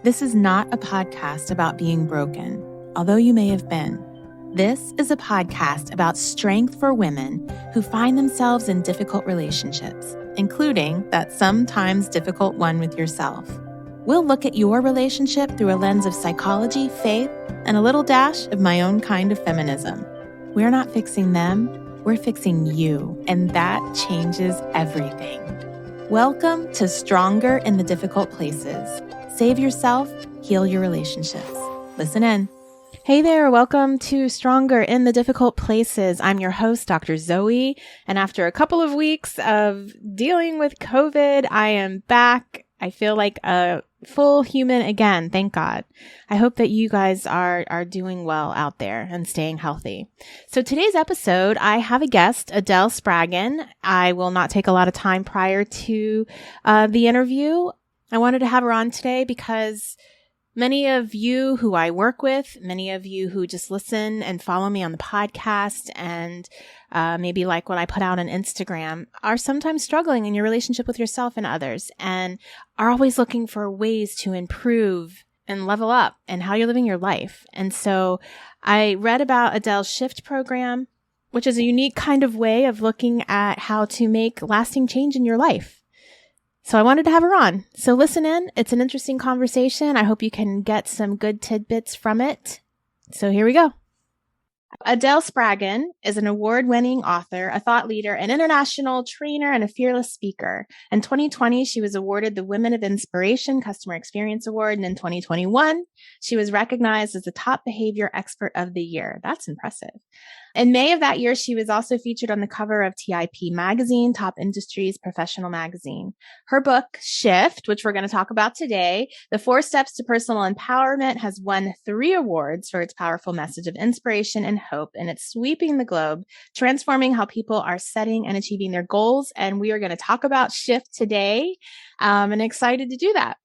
This is not a podcast about being broken, although you may have been. This is a podcast about strength for women who find themselves in difficult relationships, including that sometimes difficult one with yourself. We'll look at your relationship through a lens of psychology, faith, and a little dash of my own kind of feminism. We're not fixing them, we're fixing you, and that changes everything. Welcome to Stronger in the Difficult Places. Save yourself, heal your relationships. Listen in. Hey there, welcome to Stronger in the Difficult Places. I'm your host, Dr. Zoe, and after a couple of weeks of dealing with COVID, I am back. I feel like a full human again, thank God. I hope that you guys are doing well out there and staying healthy. So today's episode, I have a guest, Adele Spraggon. I will not take a lot of time prior to the interview. I wanted to have her on today because many of you who I work with, many of you who just listen and follow me on the podcast and maybe like what I put out on Instagram are sometimes struggling in your relationship with yourself and others and are always looking for ways to improve and level up and how you're living your life. And so I read about Adele's Shift program, which is a unique kind of way of looking at how to make lasting change in your life. So I wanted to have her on. So listen in. It's an interesting conversation. I hope you can get some good tidbits from it. So here we go. Adele Spraggon is an award-winning author, a thought leader, an international trainer, and a fearless speaker. In 2020, she was awarded the Women of Inspiration Customer Experience Award. And in 2021, she was recognized as the top behavior expert of the year. That's impressive. In May of that year, she was also featured on the cover of TIP magazine, Top Industries Professional magazine. Her book, Shift, which we're going to talk about today, The 4 Steps to Personal Empowerment, has won 3 awards for its powerful message of inspiration and hope, and it's sweeping the globe, transforming how people are setting and achieving their goals. And we are going to talk about Shift today, and excited to do that.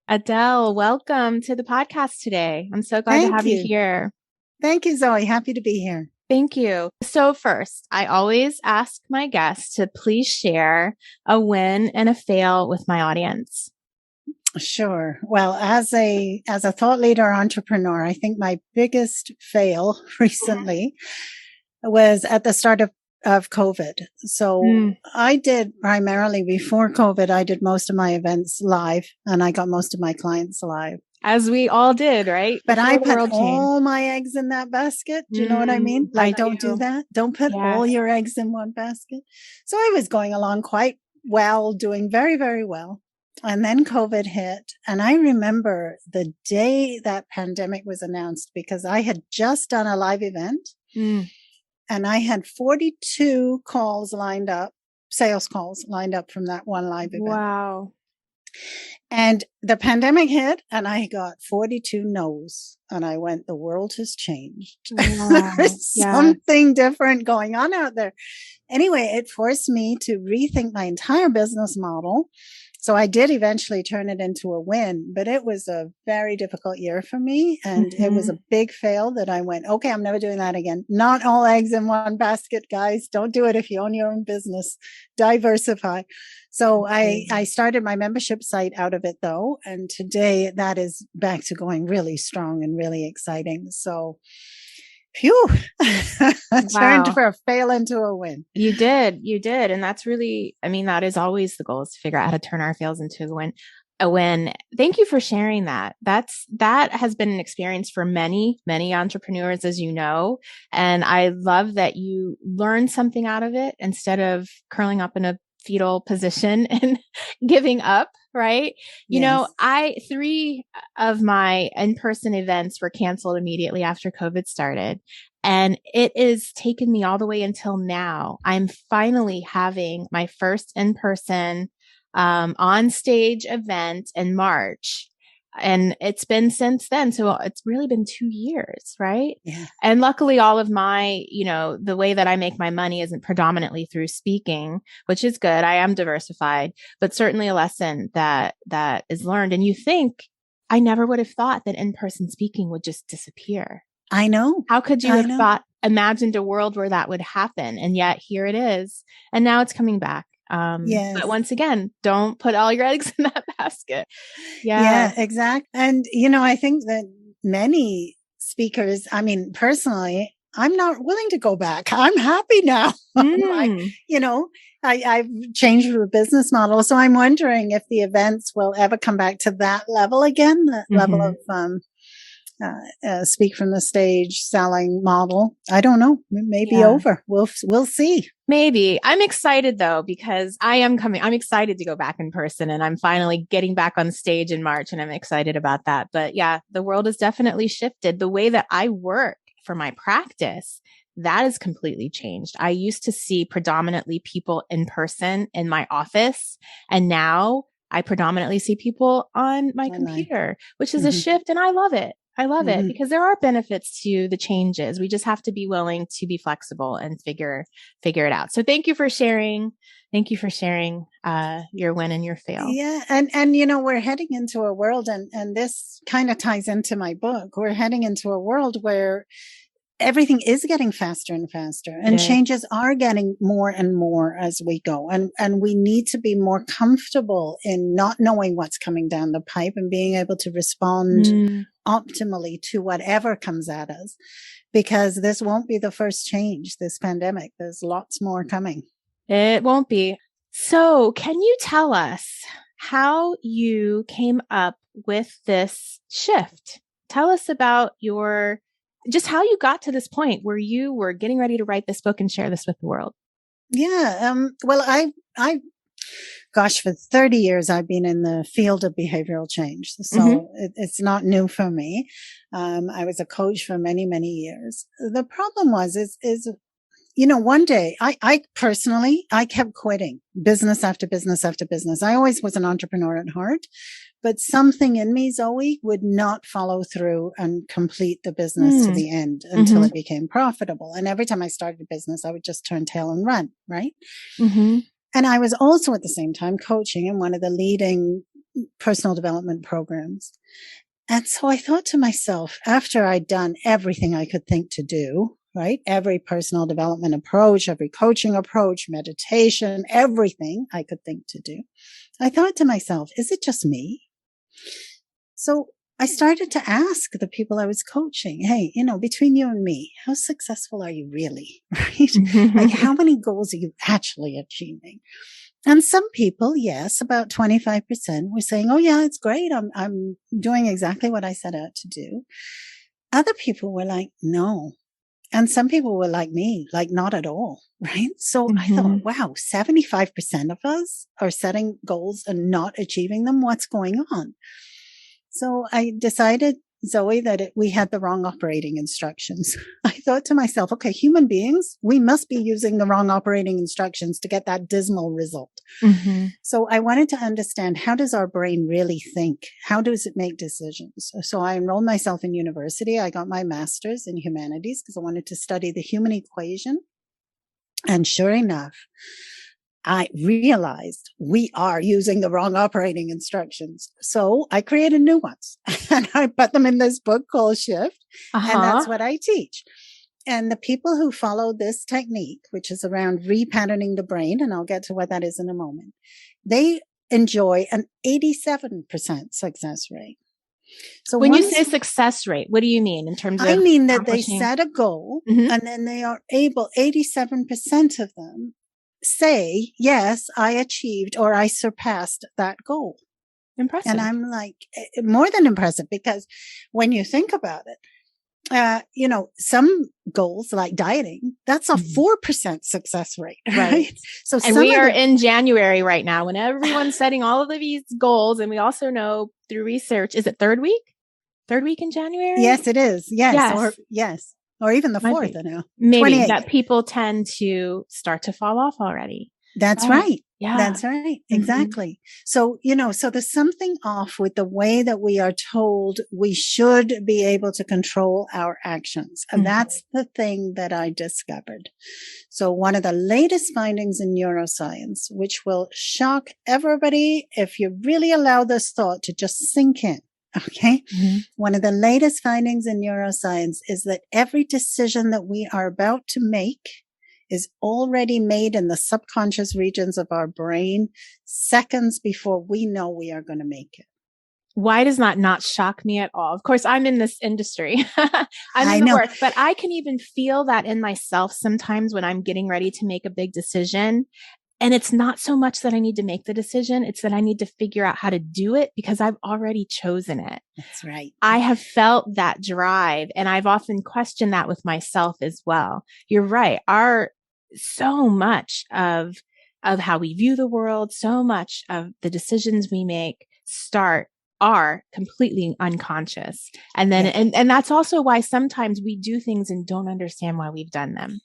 Adele, welcome to the podcast today. I'm so glad to have you here. Thank you, Zoe. Happy to be here. Thank you. So first, I always ask my guests to please share a win and a fail with my audience. Sure. Well, as a thought leader entrepreneur, I think my biggest fail recently was at the start of COVID. So I did primarily before COVID, I did most of my events live and I got most of my clients live. As we all did, right? But I put all my eggs in that basket. Do you know what I mean? Like, don't do that. Don't put all your eggs in one basket. So I was going along quite well, doing very, very well. And then COVID hit. And I remember the day that pandemic was announced because I had just done a live event and I had 42 calls lined up, sales calls lined up from that one live event. Wow. And the pandemic hit and I got 42 no's and I went, the world has changed. Wow. There's something different going on out there. Anyway, it forced me to rethink my entire business model. So I did eventually turn it into a win, but it was a very difficult year for me. And it was a big fail that I went, okay, I'm never doing that again. Not all eggs in one basket, guys. Don't do it if you own your own business. Diversify. So I started my membership site out of it though. And today that is back to going really strong and really exciting. So phew, turned for a fail into a win. You did. And that's really, I mean, that is always the goal, is to figure out how to turn our fails into a win. Thank you for sharing that. That has been an experience for many, many entrepreneurs, as you know. And I love that you learned something out of it instead of curling up in a fetal position and giving up. Right. You know, 3 of my in-person events were canceled immediately after COVID started. And it has taken me all the way until now. I'm finally having my first in-person on stage event in March. And it's been since then. So it's really been 2 years, right? Yeah. And luckily all of my, the way that I make my money isn't predominantly through speaking, which is good. I am diversified, but certainly a lesson that is learned. And you think, I never would have thought that in-person speaking would just disappear. I know. How could you have imagined a world where that would happen? And yet here it is. And now it's coming back. But once again, don't put all your eggs in that basket. Yeah, exactly. And, I think that many speakers, I mean, personally, I'm not willing to go back. I'm happy now. I've changed the business model. So I'm wondering if the events will ever come back to that level again, that level of speak from the stage selling model. I don't know. It may be over. We'll see. Maybe. I'm excited though, because I'm excited to go back in person, and I'm finally getting back on stage in March, and I'm excited about that. But yeah, the world has definitely shifted. The way that I work for my practice, that has completely changed. I used to see predominantly people in person in my office, and now I predominantly see people on my computer, which is a shift, and I love it. I love it because there are benefits to the changes. We just have to be willing to be flexible and figure it out. So thank you for sharing. Thank you for sharing your win and your fail. Yeah. And we're heading into a world, and this kind of ties into my book. We're heading into a world where everything is getting faster and faster, and changes are getting more and more as we go. And we need to be more comfortable in not knowing what's coming down the pipe and being able to respond optimally to whatever comes at us, because this won't be the first change, this pandemic. There's lots more coming. It won't be. So can you tell us how you came up with this shift? Tell us about just how you got to this point where you were getting ready to write this book and share this with the world. Yeah. Well, for 30 years, I've been in the field of behavioral change. So it's not new for me. I was a coach for many, many years. The problem is one day I personally kept quitting business after business after business. I always was an entrepreneur at heart, but something in me, Zoe, would not follow through and complete the business to the end until it became profitable. And every time I started a business, I would just turn tail and run, right? And I was also at the same time coaching in one of the leading personal development programs. And so I thought to myself, after I'd done everything I could think to do, right? Every personal development approach, every coaching approach, meditation, everything I could think to do, I thought to myself, is it just me? So I started to ask the people I was coaching, hey, between you and me, how successful are you really? Right? Like, how many goals are you actually achieving? And some people, yes, about 25% were saying, oh yeah, it's great. I'm doing exactly what I set out to do. Other people were like, no. And some people were like me, like not at all. Right. So I thought, wow, 75% of us are setting goals and not achieving them. What's going on? So I decided, Zoe, that we had the wrong operating instructions. I thought to myself, okay, human beings, we must be using the wrong operating instructions to get that dismal result. So I wanted to understand, how does our brain really think? How does it make decisions? So I enrolled myself in university. I got my master's in humanities because I wanted to study the human equation. And sure enough, I realized we are using the wrong operating instructions. So I created new ones and I put them in this book called Shift. And that's what I teach. And the people who follow this technique, which is around repatterning the brain, and I'll get to what that is in a moment, they enjoy an 87% success rate. So when you say success rate, what do you mean in terms of? I mean that they set a goal and then they are able, 87% of them say, yes, I achieved or I surpassed that goal. Impressive. And I'm like, more than impressive, because when you think about it, some goals like dieting, that's a 4% success rate, right? So and we are in January right now when everyone's setting all of these goals. And we also know through research, is it third week in January? Yes, it is. Yes. Or even the 4th, I know. Maybe 28th. That people tend to start to fall off already. That's right. Yeah. That's right. Exactly. So, so there's something off with the way that we are told we should be able to control our actions. And that's the thing that I discovered. So one of the latest findings in neuroscience, which will shock everybody if you really allow this thought to just sink in. Okay. One of the latest findings in neuroscience is that every decision that we are about to make is already made in the subconscious regions of our brain seconds before we know we are going to make it. Why does that not shock me at all? Of course, I'm in this industry. I'm in the work, but I can even feel that in myself sometimes when I'm getting ready to make a big decision. And it's not so much that I need to make the decision. It's that I need to figure out how to do it because I've already chosen it. That's right. I have felt that drive, and I've often questioned that with myself as well. You're right. So much of how we view the world, so much of the decisions we make are completely unconscious. And then, and that's also why sometimes we do things and don't understand why we've done them.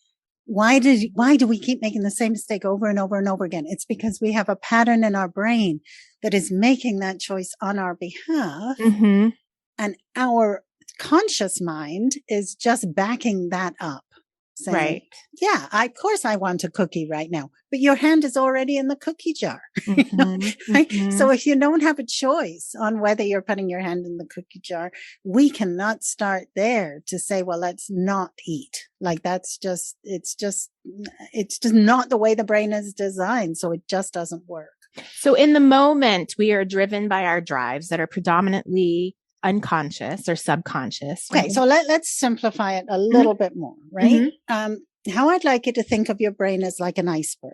Why do we keep making the same mistake over and over and over again? It's because we have a pattern in our brain that is making that choice on our behalf. Mm-hmm. And our conscious mind is just backing that up. Saying, right. Yeah, of course I want a cookie right now, but your hand is already in the cookie jar. Mm-hmm. Right? Mm-hmm. So if you don't have a choice on whether you're putting your hand in the cookie jar, we cannot start there to say, well, let's not eat. Like it's just not the way the brain is designed. So it just doesn't work. So in the moment, we are driven by our drives that are predominantly unconscious or subconscious. Okay, so let's simplify it a little bit more, right? Mm-hmm. How I'd like you to think of your brain as like an iceberg.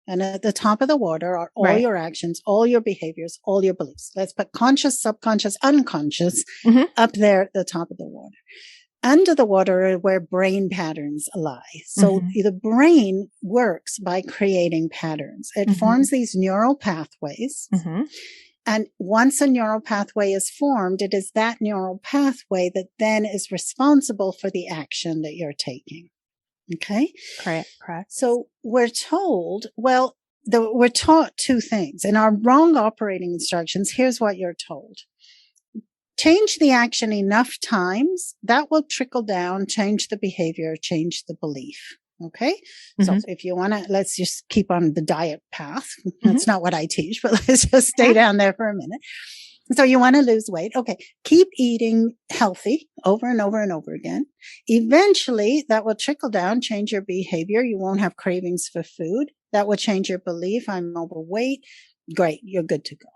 And at the top of the water are all your actions, all your behaviors, all your beliefs. Let's put conscious, subconscious, unconscious up there at the top of the water. Under the water are where brain patterns lie. So the brain works by creating patterns. It forms these neural pathways. And once a neural pathway is formed, it is that neural pathway that then is responsible for the action that you're taking. Okay? Correct. So we're told, we're taught two things. In our wrong operating instructions, here's what you're told. Change the action enough times, that will trickle down, change the behavior, change the belief. Okay. So if you want to, let's just keep on the diet path. That's not what I teach, but let's just stay down there for a minute. So you want to lose weight. Okay. Keep eating healthy over and over and over again. Eventually that will trickle down, change your behavior. You won't have cravings for food. That will change your belief. I'm overweight. Great. You're good to go.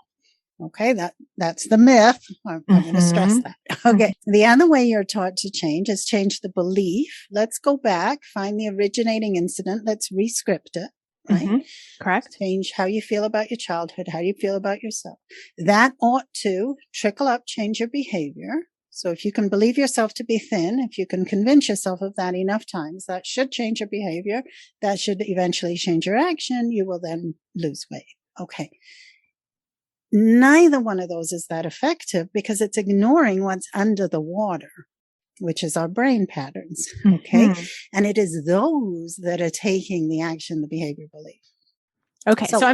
Okay, that's the myth. I'm going to stress that. Okay. The other way you're taught to change is change the belief. Let's go back, find the originating incident. Let's re-script it. Right? Correct. Change how you feel about your childhood, how you feel about yourself. That ought to trickle up, change your behavior. So if you can believe yourself to be thin, if you can convince yourself of that enough times, that should change your behavior. That should eventually change your action. You will then lose weight. Okay. Neither one of those is that effective because it's ignoring what's under the water, which is our brain patterns. Okay. And it is those that are taking the action, the behavior, belief. Okay. So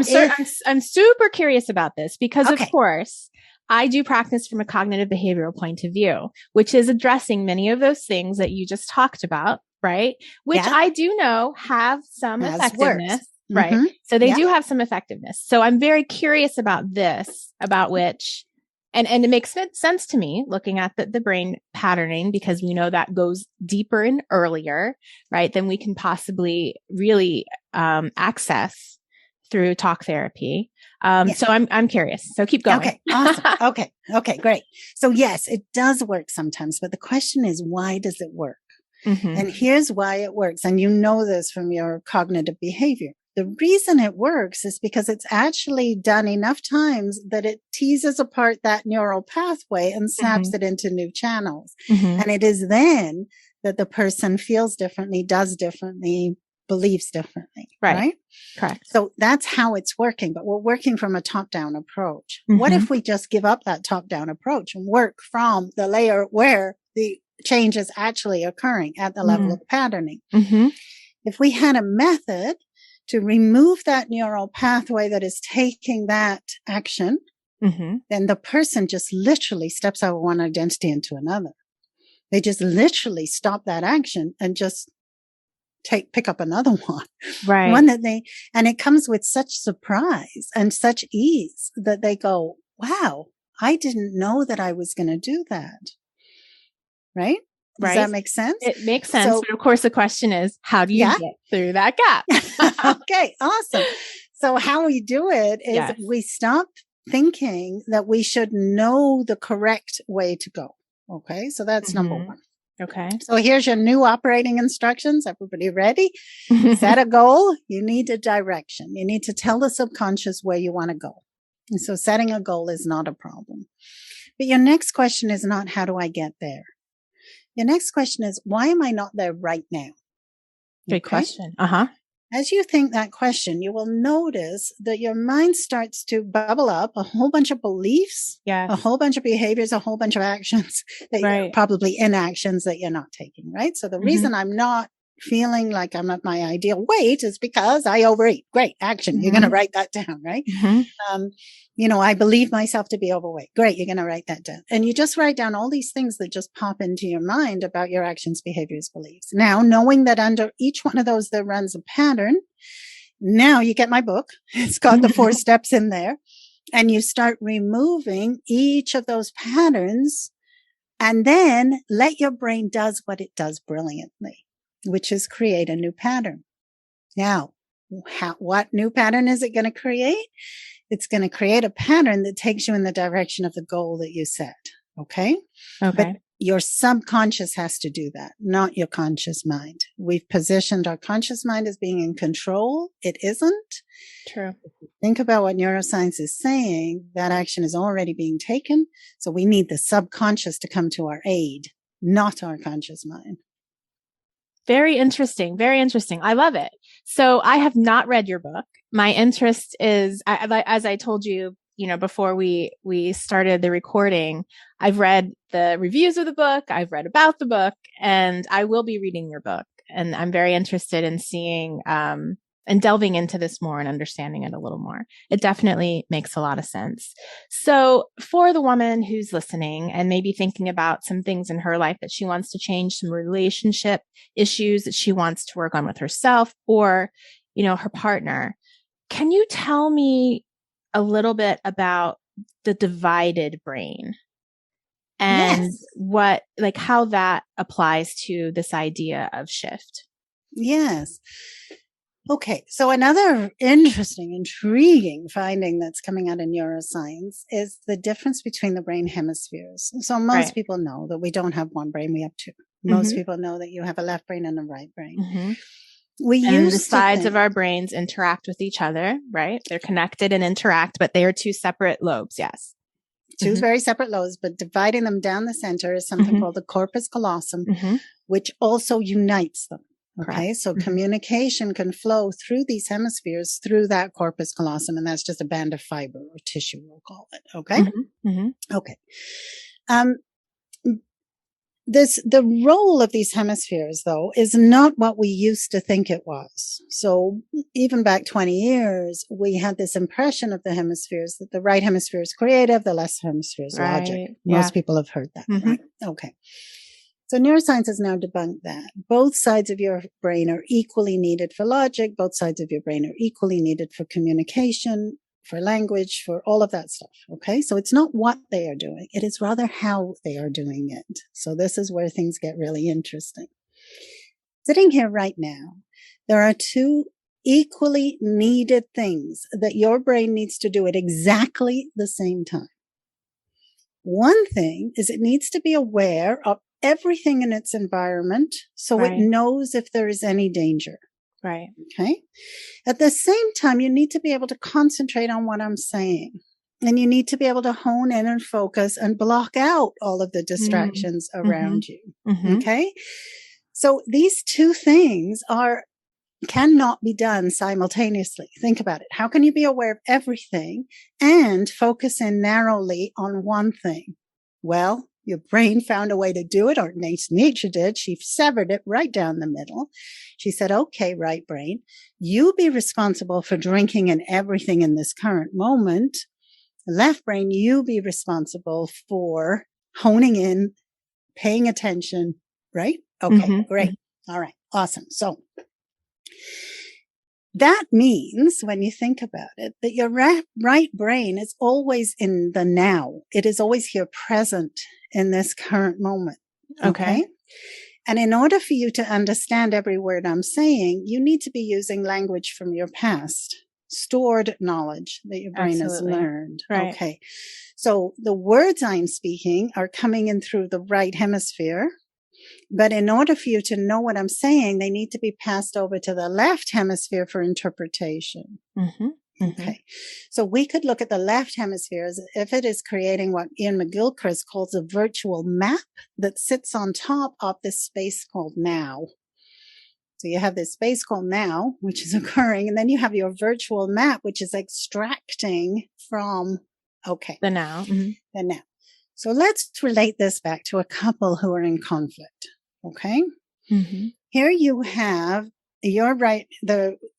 I'm super curious about this because of course I do practice from a cognitive behavioral point of view, which is addressing many of those things that you just talked about, right? Which I do know have some effectiveness. Works. Right. So they do have some effectiveness. So I'm very curious about this, about which, and it makes sense to me looking at the brain patterning because we know that goes deeper and earlier, right? Than we can possibly really access through talk therapy. So I'm curious. So keep going. Okay. Awesome. Okay. Great. So yes, it does work sometimes, but the question is, why does it work? And here's why it works. And you know this from your cognitive behavior. The reason it works is because it's actually done enough times that it teases apart that neural pathway and snaps it into new channels. And it is then that the person feels differently, does differently, believes differently. Right? Correct. So that's how it's working, but we're working from a top-down approach. What if we just give up that top-down approach and work from the layer where the change is actually occurring at the level of patterning? If we had a method to remove that neural pathway that is taking that action, then the person just literally steps out of one identity into another. They just literally stop that action and just pick up another one. Right. One that and it comes with such surprise and such ease that they go, wow, I didn't know that I was going to do that. Right? Does that make sense? It makes sense. But of course, the question is, how do you get through that gap? Okay, awesome. So how we do it is we stop thinking that we should know the correct way to go. Okay, so that's number one. Okay. So here's your new operating instructions. Everybody ready? Set a goal. You need a direction. You need to tell the subconscious where you want to go. And so setting a goal is not a problem. But your next question is not, how do I get there? Your next question is, why am I not there right now? Good question. As you think that question, you will notice that your mind starts to bubble up a whole bunch of beliefs, a whole bunch of behaviors, a whole bunch of actions that you're probably inactions that you're not taking, right? So the reason I'm not feeling like I'm at my ideal weight is because I overeat. Great action. You're going to write that down, right? I believe myself to be overweight. Great. You're going to write that down. And you just write down all these things that just pop into your mind about your actions, behaviors, beliefs. Now, knowing that under each one of those, there runs a pattern. Now you get my book. It's got the 4 steps in there, and you start removing each of those patterns, and then let your brain does what it does brilliantly, which is create a new pattern. Now, what new pattern is it going to create? It's going to create a pattern that takes you in the direction of the goal that you set. Okay. But your subconscious has to do that, not your conscious mind. We've positioned our conscious mind as being in control. It isn't. True. Think about what neuroscience is saying. That action is already being taken. So we need the subconscious to come to our aid, not our conscious mind. Very interesting. Very interesting. I love it. So I have not read your book. My interest is, as I told you, before we started the recording, I've read the reviews of the book. I've read about the book, and I will be reading your book. And I'm very interested in seeing, and delving into this more and understanding it a little more. It definitely makes a lot of sense. So for the woman who's listening and maybe thinking about some things in her life that she wants to change, some relationship issues that she wants to work on with herself or, her partner, can you tell me a little bit about the divided brain and how that applies to this idea of shift? Yes. Okay. So another interesting, intriguing finding that's coming out in neuroscience is the difference between the brain hemispheres. So most people know that we don't have one brain, we have 2. Most people know that you have a left brain and a right brain. And the sides of our brains interact with each other, right? They're connected and interact, but they are 2 separate lobes. Yes. 2 very separate lobes, but dividing them down the center is something called the corpus callosum, which also unites them. Okay. So communication can flow through these hemispheres through that corpus callosum. And that's just a band of fiber or tissue, we'll call it. Okay. Okay. The role of these hemispheres, though, is not what we used to think it was. So even back 20 years, we had this impression of the hemispheres that the right hemisphere is creative, the left hemisphere is logic. Most people have heard that. Right? Okay. So neuroscience has now debunked that. Both sides of your brain are equally needed for logic. Both sides of your brain are equally needed for communication, for language, for all of that stuff. Okay. So it's not what they are doing. It is rather how they are doing it. So this is where things get really interesting. Sitting here right now, there are 2 equally needed things that your brain needs to do at exactly the same time. One thing is it needs to be aware of everything in its environment so it knows if there is any danger. Right. Okay. At the same time, you need to be able to concentrate on what I'm saying. And you need to be able to hone in and focus and block out all of the distractions around you. Okay. So these 2 things cannot be done simultaneously. Think about it. How can you be aware of everything and focus in narrowly on one thing? Well, your brain found a way to do it, or nature did. She severed it right down the middle. She said, okay, right brain, you be responsible for drinking and everything in this current moment. Left brain, you be responsible for honing in, paying attention, right? Okay, great. All right, awesome. So that means, when you think about it, that your right brain is always in the now. It is always here present in this current moment. Okay. And in order for you to understand every word I'm saying, you need to be using language from your past, stored knowledge that your brain Absolutely. has learned. Right. Okay. So the words I'm speaking are coming in through the right hemisphere. But in order for you to know what I'm saying, they need to be passed over to the left hemisphere for interpretation. Mm-hmm. Mm-hmm. Okay. So we could look at the left hemisphere as if it is creating what Ian McGilchrist calls a virtual map that sits on top of this space called now. So you have this space called now, which is occurring, and then you have your virtual map, which is extracting from, The now. Mm-hmm. the now. So let's relate this back to a couple who are in conflict. Okay. Mm-hmm. Here you have, you're right.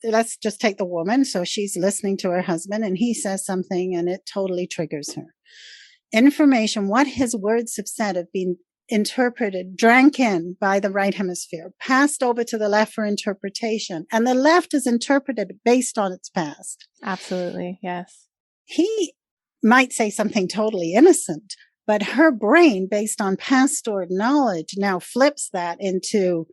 Let's just take the woman. So she's listening to her husband and he says something and it totally triggers her. Information, what his words have said have been interpreted, drank in by the right hemisphere, passed over to the left for interpretation. And the left is interpreted based on its past. Absolutely. Yes. He might say something totally innocent, but her brain, based on past stored knowledge, now flips that into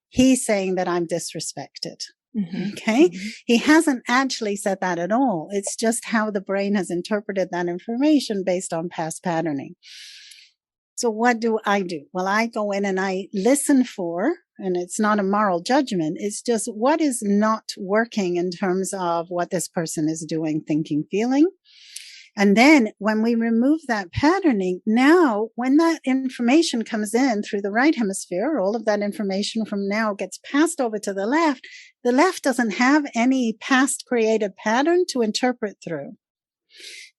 he's saying that I'm disrespected. Mm-hmm. Okay. Mm-hmm. He hasn't actually said that at all. It's just how the brain has interpreted that information based on past patterning. So what do? Well, I go in and I listen for, and it's not a moral judgment. It's just what is not working in terms of what this person is doing, thinking, feeling. And then when we remove that patterning, now when that information comes in through the right hemisphere, all of that information from now gets passed over to the left doesn't have any past created pattern to interpret through.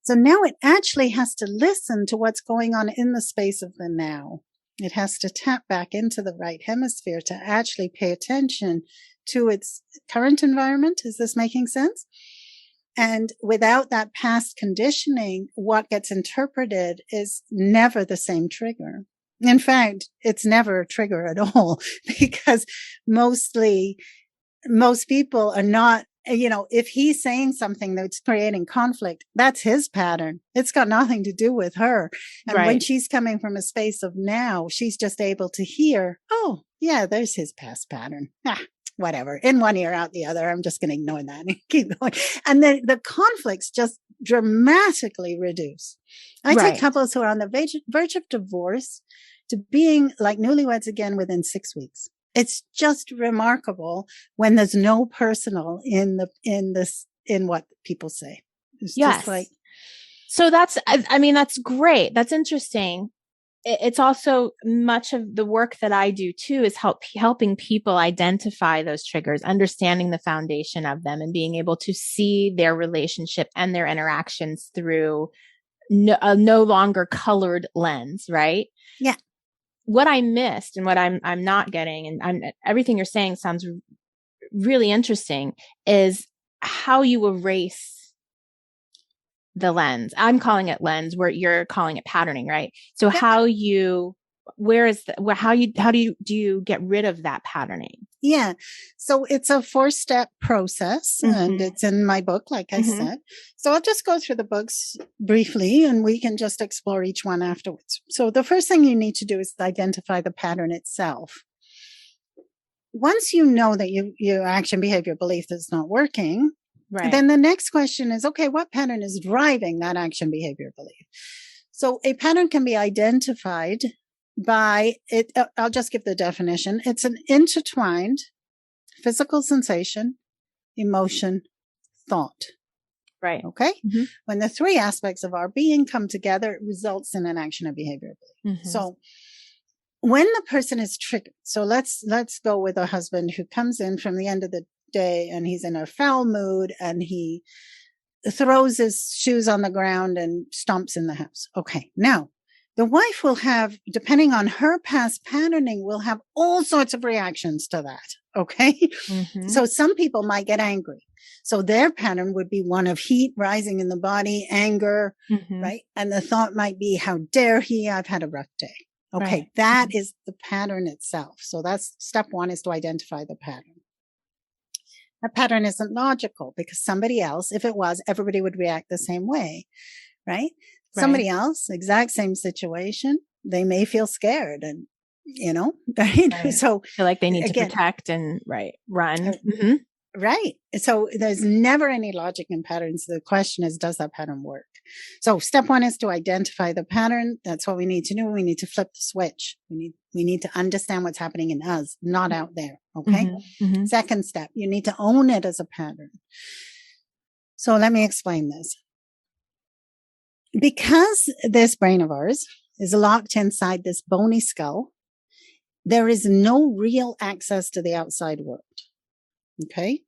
So now it actually has to listen to what's going on in the space of the now. It has to tap back into the right hemisphere to actually pay attention to its current environment. Is this making sense? And without that past conditioning, what gets interpreted is never the same trigger. In fact, it's never a trigger at all because most people are not, if he's saying something that's creating conflict, that's his pattern. It's got nothing to do with her. And when she's coming from a space of now, she's just able to hear, oh, yeah, there's his past pattern. Whatever, in one ear, out the other. I'm just going to ignore that and keep going. And then the conflicts just dramatically reduce. I take couples who are on the verge of divorce to being like newlyweds again within 6 weeks. It's just remarkable when there's no personal in what people say. It's just like. So that's great. That's interesting. It's also much of the work that I do too is helping people identify those triggers, understanding the foundation of them and being able to see their relationship and their interactions through a no longer colored lens, right? Yeah. What I missed and what I'm not getting, and everything you're saying sounds really interesting, is how you erase the lens. I'm calling it lens where you're calling it patterning, right? So how do you get rid of that patterning? Yeah. So it's a 4-step process and it's in my book, like I said. So I'll just go through the books briefly and we can just explore each one afterwards. So the first thing you need to do is identify the pattern itself. Once you know that your action, behavior, belief is not working, then the next question is, okay, what pattern is driving that action, behavior, belief? So a pattern can be identified by it. I'll just give the definition. It's an intertwined physical sensation, emotion, thought. Right. Okay. Mm-hmm. When the three aspects of our being come together, it results in an action, a behavior, belief. Mm-hmm. So when the person is triggered, so let's go with a husband who comes in from the end of the day and he's in a foul mood and he throws his shoes on the ground and stomps in the house. Okay. Now the wife will have, depending on her past patterning, will have all sorts of reactions to that. Okay. Mm-hmm. So some people might get angry. So their pattern would be one of heat rising in the body, anger, right? And the thought might be, how dare he? I've had a rough day. Okay. That is the pattern itself. So that's step one, is to identify the pattern. That pattern isn't logical because somebody else, if it was, everybody would react the same way, right? Somebody else, exact same situation, they may feel scared and right? Right. So Feel like they need to again, protect and run. right. So there's never any logic in patterns. The question is, does that pattern work? So step one is to identify the pattern. That's what we need to do. We need to flip the switch. We need to understand what's happening in us, not out there. Okay. Second step, you need to own it as a pattern. So let me explain this. Because this brain of ours is locked inside this bony skull, there is no real access to the outside world. Okay.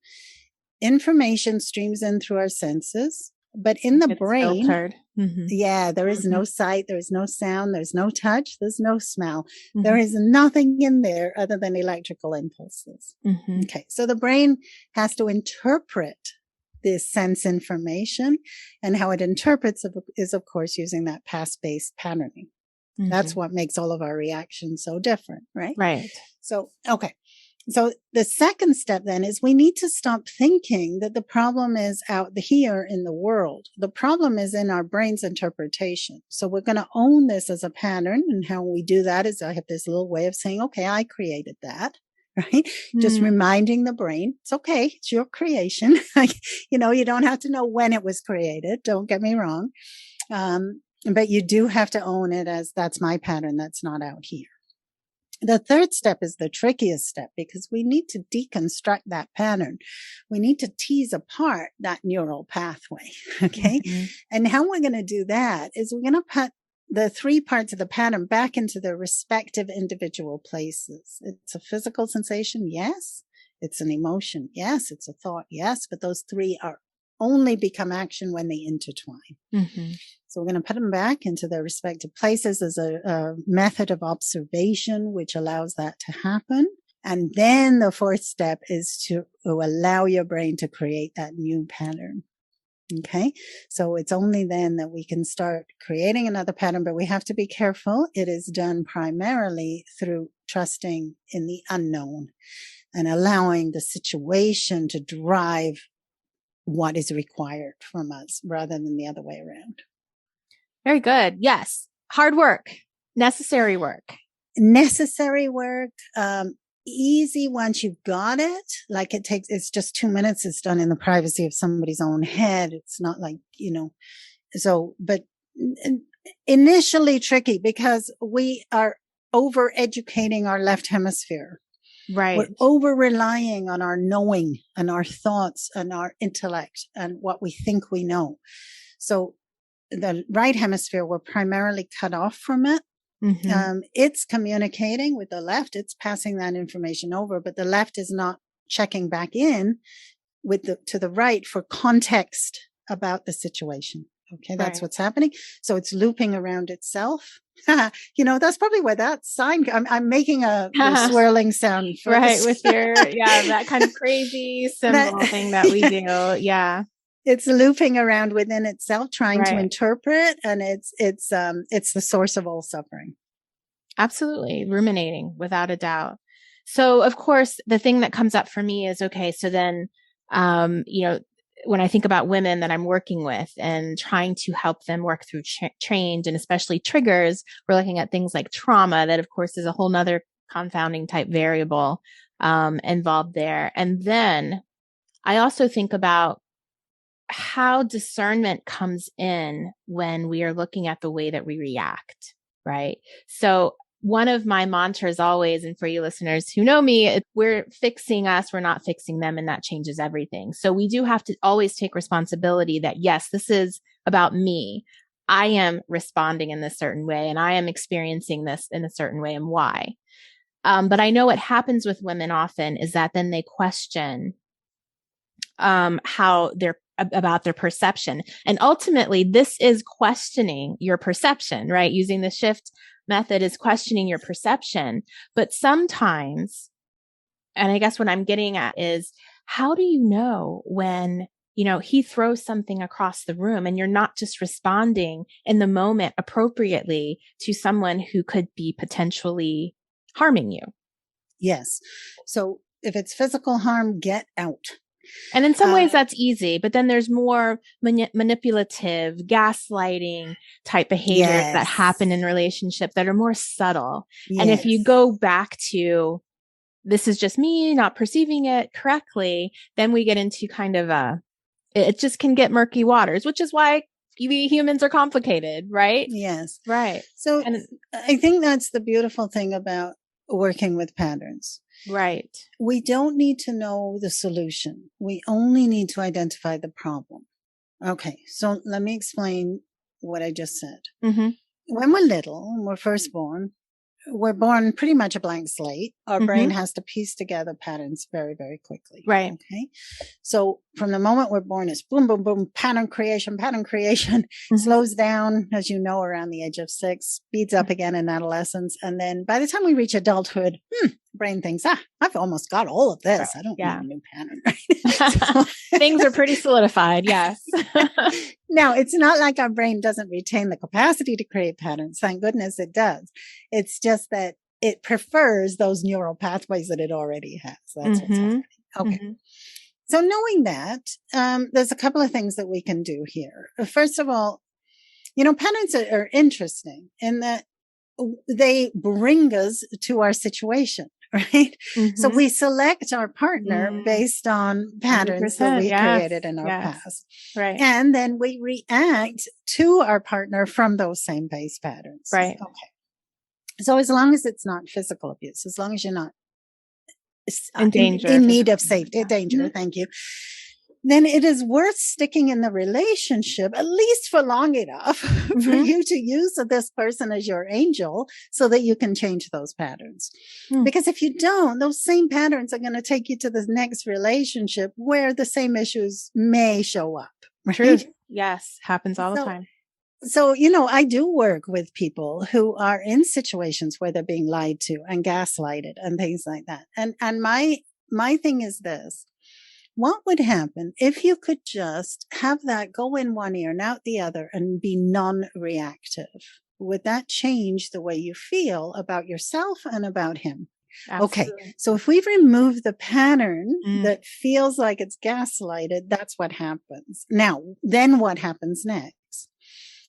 Information streams in through our senses, but in the brain, filtered. There is no sight, there is no sound, there's no touch, there's no smell. There is nothing in there other than electrical impulses. Okay. So the brain has to interpret this sense information, and how it interprets is, of course, using that past-based patterning. That's what makes all of our reactions so different, right? Right. So, okay. So the second step then is we need to stop thinking that the problem is out here in the world. The problem is in our brain's interpretation. So we're going to own this as a pattern. And how we do that is I have this little way of saying, okay, I created that. Right? Just reminding the brain, it's okay. It's your creation. You don't have to know when it was created. Don't get me wrong. But you do have to own it as that's my pattern. That's not out here. The third step is the trickiest step because we need to deconstruct that pattern. We need to tease apart that neural pathway. Okay. And how we're going to do that is we're going to put the three parts of the pattern back into their respective individual places. It's a physical sensation. Yes. It's an emotion. Yes. It's a thought. Yes. But those three are only become action when they intertwine. So we're going to put them back into their respective places as a method of observation, which allows that to happen. And then the fourth step is to allow your brain to create that new pattern. Okay. So it's only then that we can start creating another pattern, but we have to be careful. It is done primarily through trusting in the unknown and allowing the situation to drive what is required from us rather than the other way around. Very good. Yes. Hard work, necessary work. Easy once you've got it. Like it's just 2 minutes. It's done in the privacy of somebody's own head. It's not like, but initially tricky because we are over educating our left hemisphere. Right. We're over relying on our knowing and our thoughts and our intellect and what we think we know. So the right hemisphere, we're primarily cut off from it. It's communicating with the left. It's passing that information over, but the left is not checking back in to the right for context about the situation. Okay. That's what's happening. So it's looping around itself. That's probably where that sign, I'm making the swirling sound. Right. With your, that kind of crazy symbol thing that we do. Yeah. It's looping around within itself, trying to interpret, and it's the source of all suffering. Absolutely. Ruminating, without a doubt. So of course, the thing that comes up for me is, okay, so then, when I think about women that I'm working with and trying to help them work through change and especially triggers, we're looking at things like trauma that of course is a whole nother confounding type variable, involved there. And then I also think about how discernment comes in when we are looking at the way that we react, right? So one of my mantras always, and for you listeners who know me, we're fixing us, we're not fixing them, and that changes everything. So we do have to always take responsibility that, yes, this is about me. I am responding in this certain way, and I am experiencing this in a certain way, and why. But I know what happens with women often is that then they question how they're about their perception. And ultimately, this is questioning your perception, right? Using the shift method is questioning your perception. But sometimes, and I guess what I'm getting at is, how do you know when, he throws something across the room and you're not just responding in the moment appropriately to someone who could be potentially harming you? Yes. So if it's physical harm, get out. And in some ways that's easy, but then there's more manipulative, gaslighting type behaviors that happen in relationships that are more subtle. Yes. And if you go back to, this is just me not perceiving it correctly, then we get into kind of it just can get murky waters, which is why we humans are complicated, right? Yes. Right. So I think that's the beautiful thing about working with patterns. Right. We don't need to know the solution. We only need to identify the problem. Okay. So let me explain what I just said. Mm-hmm. When we're little, when we're first born, we're born pretty much a blank slate. Our brain has to piece together patterns very, very quickly. Right. Okay. So from the moment we're born, it's boom, boom, boom, pattern creation, slows down, as you know, around the age of 6, speeds up again in adolescence. And then by the time we reach adulthood, brain thinks, I've almost got all of this. I don't need a new pattern. Right? Things are pretty solidified. Yes. Now, it's not like our brain doesn't retain the capacity to create patterns. Thank goodness it does. It's just that it prefers those neural pathways that it already has. That's what's happening. Okay. Mm-hmm. So knowing that, there's a couple of things that we can do here. First of all, patterns are interesting in that they bring us to our situation. Right. Mm-hmm. So we select our partner based on patterns that we created in our past. Right. And then we react to our partner from those same base patterns. Right. Okay. So as long as it's not physical abuse, as long as you're not in danger, in need of safety, danger, thank you, then it is worth sticking in the relationship, at least for long enough for you to use this person as your angel so that you can change those patterns. Because if you don't, those same patterns are going to take you to the next relationship where the same issues may show up. Right? True. Yes. Happens all the time. So, I do work with people who are in situations where they're being lied to and gaslighted and things like that. And my thing is this. What would happen if you could just have that go in one ear and out the other and be non-reactive? Would that change the way you feel about yourself and about him? Absolutely. Okay. So if we remove the pattern that feels like it's gaslighted, that's what happens. Now, then what happens next?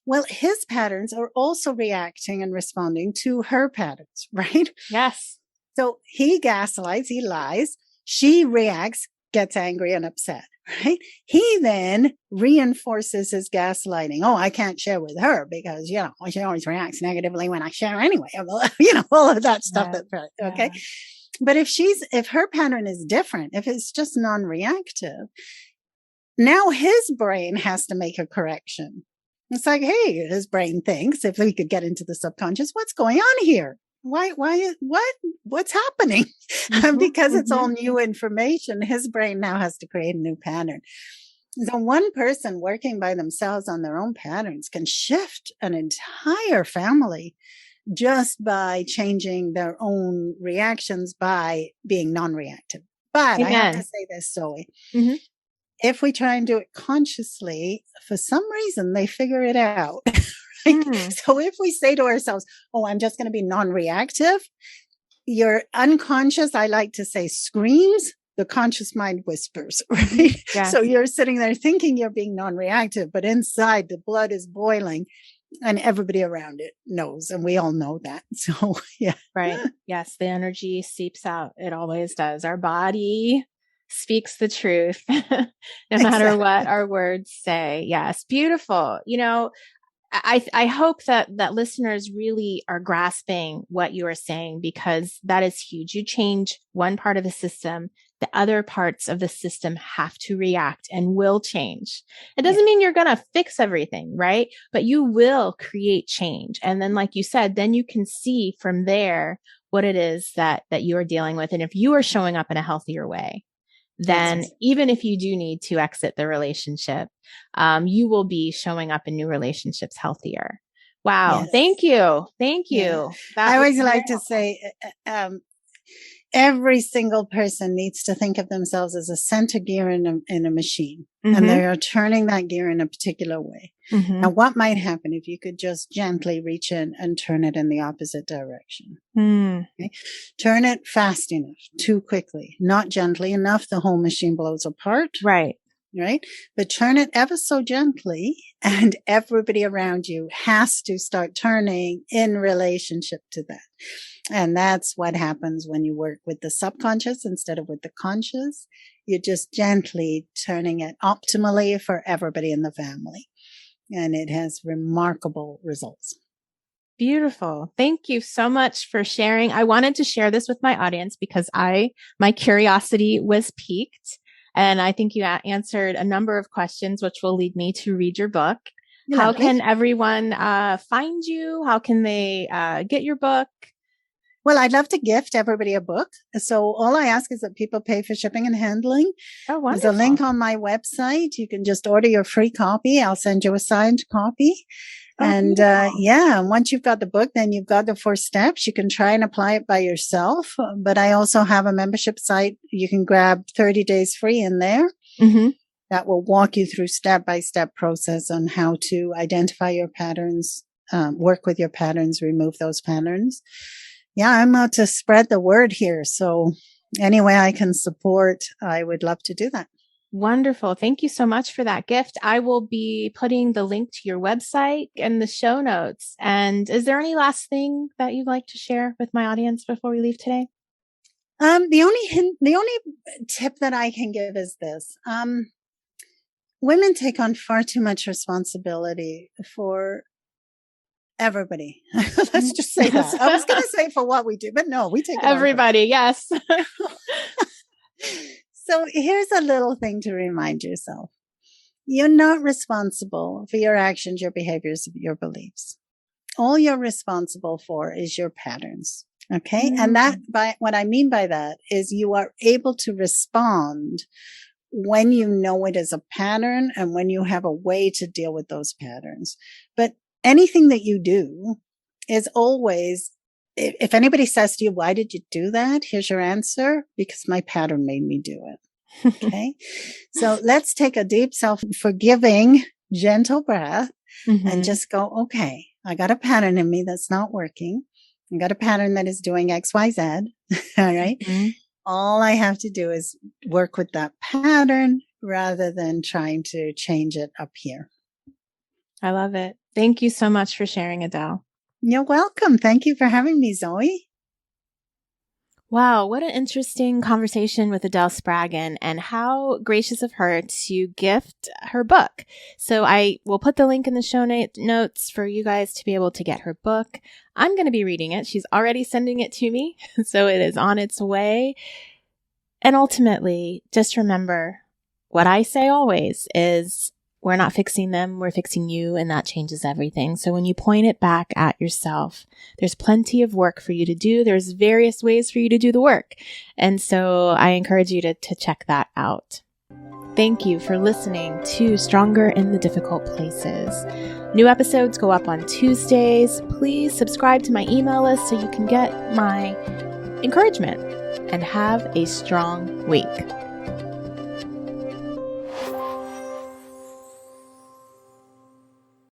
Well, his patterns are also reacting and responding to her patterns, right? Yes. So he gaslights, he lies, she reacts, gets angry and upset, right? He then reinforces his gaslighting. Oh, I can't share with her because, she always reacts negatively when I share anyway. All of that stuff. Okay. But if her pattern is different, if it's just non-reactive, now his brain has to make a correction. It's like, hey, his brain thinks, if we could get into the subconscious, what's going on here? What's happening? Because it's all new information, his brain now has to create a new pattern. So one person working by themselves on their own patterns can shift an entire family just by changing their own reactions by being non-reactive. But I have to say this, Zoe. If we try and do it consciously, for some reason, they figure it out. So if we say to ourselves, oh, I'm just going to be non-reactive, your unconscious, I like to say, screams, the conscious mind whispers, right? Yes. So you're sitting there thinking you're being non-reactive, but inside the blood is boiling and everybody around it knows. And we all know that. So, yeah. Right. Yes. The energy seeps out. It always does. Our body speaks the truth, no matter what our words say. Yes. Beautiful. I hope that listeners really are grasping what you are saying, because that is huge. You change one part of the system, the other parts of the system have to react and will change. It doesn't mean you're going to fix everything, right? But you will create change. And then, like you said, then you can see from there what it is that you are dealing with. And if you are showing up in a healthier way, then even if you do need to exit the relationship, you will be showing up in new relationships healthier. Wow. Yes. Thank you. Thank you. Yeah. I always like to say, every single person needs to think of themselves as a center gear in a machine, and they are turning that gear in a particular way. Mm-hmm. Now, what might happen if you could just gently reach in and turn it in the opposite direction? Okay? Turn it fast enough, too quickly, not gently enough. The whole machine blows apart. Right. Right? But turn it ever so gently, and everybody around you has to start turning in relationship to that. And that's what happens when you work with the subconscious instead of with the conscious. You're just gently turning it optimally for everybody in the family. And it has remarkable results. Beautiful. Thank you so much for sharing. I wanted to share this with my audience because my curiosity was piqued. And I think you answered a number of questions, which will lead me to read your book. Lovely. How can everyone find you? How can they get your book? Well, I'd love to gift everybody a book. So all I ask is that people pay for shipping and handling. Oh, wonderful. There's a link on my website. You can just order your free copy. I'll send you a signed copy. And once you've got the book, then you've got the 4 steps. You can try and apply it by yourself. But I also have a membership site. You can grab 30 days free in there. Mm-hmm. That will walk you through step-by-step process on how to identify your patterns, work with your patterns, remove those patterns. Yeah, I'm out to spread the word here. So any way I can support, I would love to do that. Wonderful. Thank you so much for that gift. I will be putting the link to your website in the show notes. And is there any last thing that you'd like to share with my audience before we leave today? The only tip that I can give is this. Women take on far too much responsibility for everybody. Let's just say that. I was going to say for what we do, but no, we take everybody. Yes. So here's a little thing to remind yourself. You're not responsible for your actions, your behaviors, your beliefs. All you're responsible for is your patterns. Okay. And what I mean by that is you are able to respond when you know it is a pattern and when you have a way to deal with those patterns. But anything that you do is always, if anybody says to you, why did you do that? Here's your answer. Because my pattern made me do it. Okay. So let's take a deep self-forgiving, gentle breath and just go, okay, I got a pattern in me that's not working. I got a pattern that is doing X, Y, Z. All right. All I have to do is work with that pattern rather than trying to change it up here. I love it. Thank you so much for sharing, Adele. You're welcome. Thank you for having me, Zoe. Wow, what an interesting conversation with Adele Spraggon, and how gracious of her to gift her book. So I will put the link in the show notes for you guys to be able to get her book. I'm going to be reading it. She's already sending it to me, so it is on its way. And ultimately, just remember what I say always is, we're not fixing them, we're fixing you, and that changes everything. So when you point it back at yourself, there's plenty of work for you to do. There's various ways for you to do the work. And so I encourage you to check that out. Thank you for listening to Stronger in the Difficult Places. New episodes go up on Tuesdays. Please subscribe to my email list so you can get my encouragement, and have a strong week.